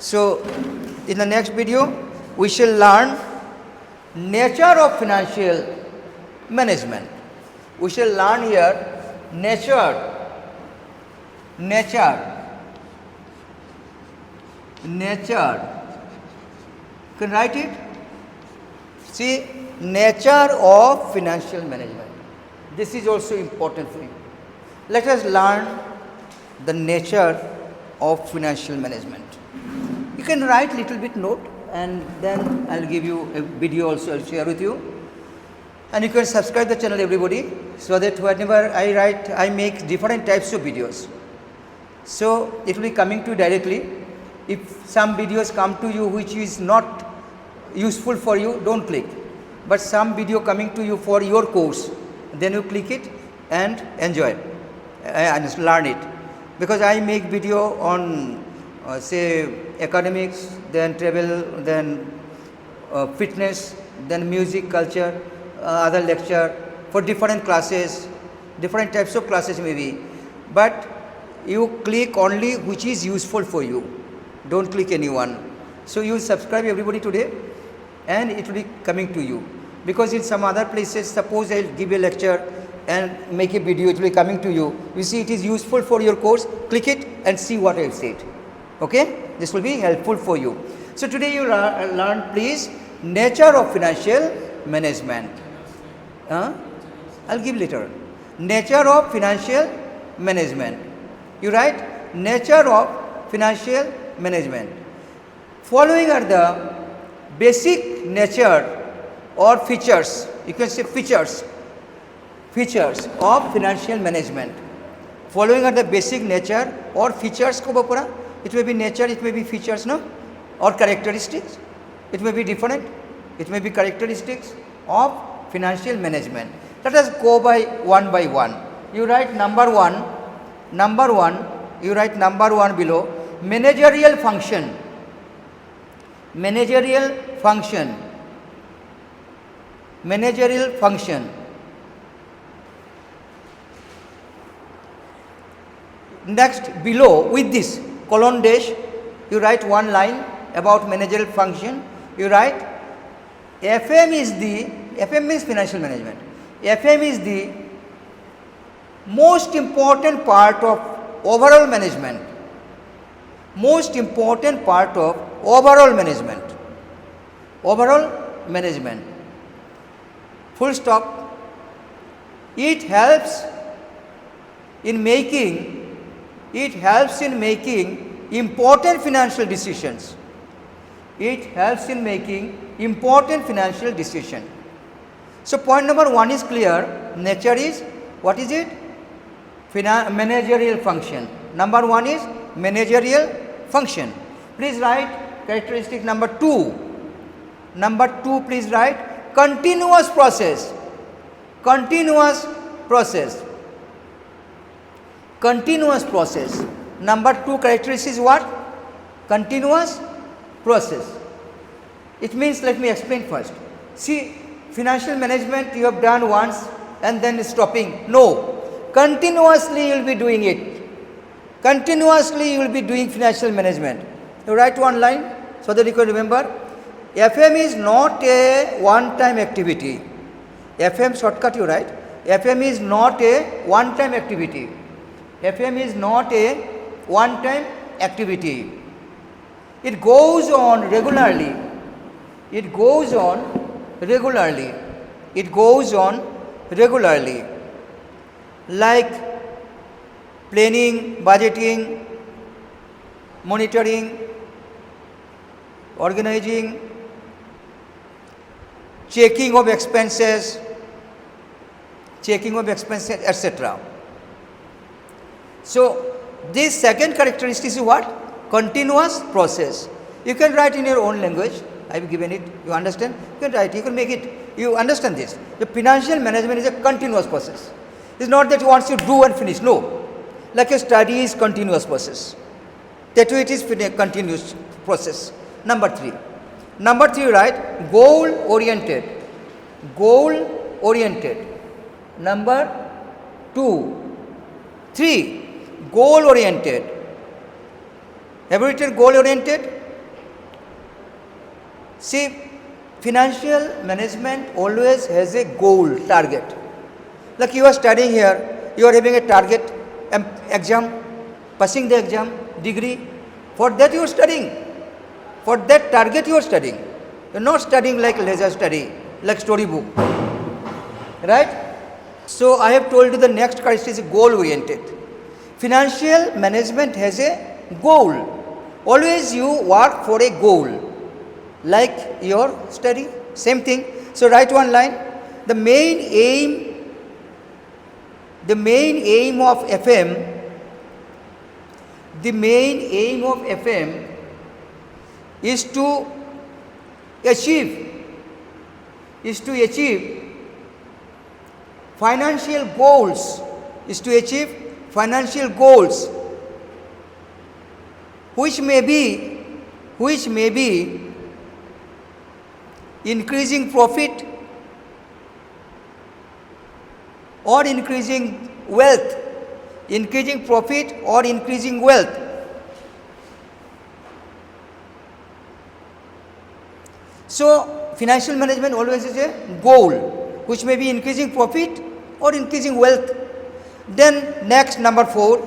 So in the next video we shall learn nature of financial management. We shall learn here nature. Can write it. See, nature of financial management. This is also important for you. Let us learn the nature of financial management. You can write little bit note, and then I'll give you a video also. I'll share with you, and you can subscribe the channel, everybody, so that whenever I write, I make different types of videos. So it will be coming to you directly. If some videos come to you which is not useful for you, don't click. But some video coming to you for your course, then you click it and enjoy it and learn it. Because I make video on say academics, then travel, then fitness, then music, culture, other lecture for different classes, different types of classes maybe. But you click only which is useful for you. Don't click anyone. So you subscribe everybody today, and it will be coming to you. Because in some other places, suppose I will give a lecture and make a video, it will be coming to you. You see it is useful for your course, click it and see what I have said. Okay? This will be helpful for you. So today you learn please nature of financial management. I'll give later. Nature of financial management. You write nature of financial management. Following are the basic nature or features, you can say features of financial management. Following are the basic nature or features ko bapura. It may be nature, it may be features, no, or characteristics. It may be different, it may be characteristics of financial management. Let us go by one. You write number one, you write number one below. Managerial function. Managerial function. Next, below with this colon dash, you write one line about managerial function. You write FM means financial management. FM is the most important part of overall management. Most important part of overall management. Full stop. It helps in making important financial decisions. So point number one is clear. Nature is, what is it? Managerial function. Number one is managerial function. Please write characteristic number two. Please write continuous process. Number two characteristic is what? Continuous process. It means, let me explain first. See, financial management you have done once and then stopping. No. Continuously you will be doing it. Continuously you will be doing financial management. You write one line so that you can remember. FM is not a one-time activity. FM shortcut you write. FM is not a one-time activity. It goes on regularly. Like planning, budgeting, monitoring, organizing, checking of expenses, etc. So this second characteristic is what? Continuous process. You can write in your own language. I have given it. You understand? You can write. You can make it. You understand this. The financial management is a continuous process. It's not that once you do and finish. No. Like a study is continuous process. That way it is a continuous process. Number three, write goal oriented. Number two. Three, goal oriented. Have you written goal oriented? See, financial management always has a goal, target. Like you are studying here, you are having a target, exam, passing the exam, degree. For that you are studying. For that target you are studying. You are not studying like leisure study, like storybook. Right? So I have told you the next characteristic is goal oriented. Financial management has a goal. Always you work for a goal. Like your study, same thing. So write one line. The main aim of FM is to achieve financial goals, which may be increasing profit or increasing wealth. So financial management always is a goal which may be increasing profit or increasing wealth. Then next, number 4,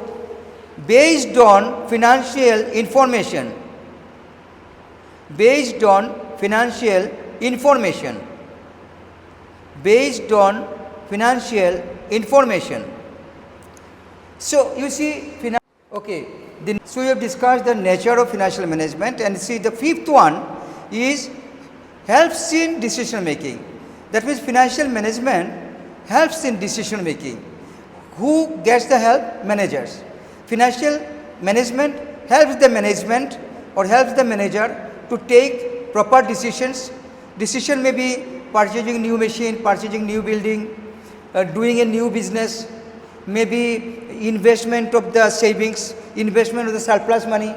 based on financial information. So you see, okay. So we have discussed the nature of financial management, and see the 5th one is helps in decision making. That means financial management helps in decision making. Who gets the help? Managers. Financial management helps the management or helps the manager to take proper decisions. Decision may be purchasing new machine, purchasing new building, doing a new business, maybe investment of the savings, investment of the surplus money,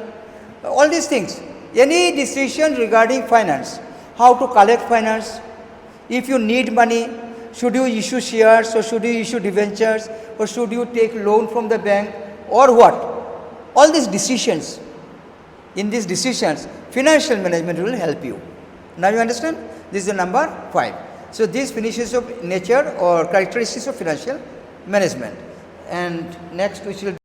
all these things. Any decision regarding finance, how to collect finance, if you need money, should you issue shares or should you issue debentures or should you take loan from the bank or what? All these decisions, in these decisions, financial management will help you. Now you understand? This is the number 5. So this finishes of nature or characteristics of financial management. And next we shall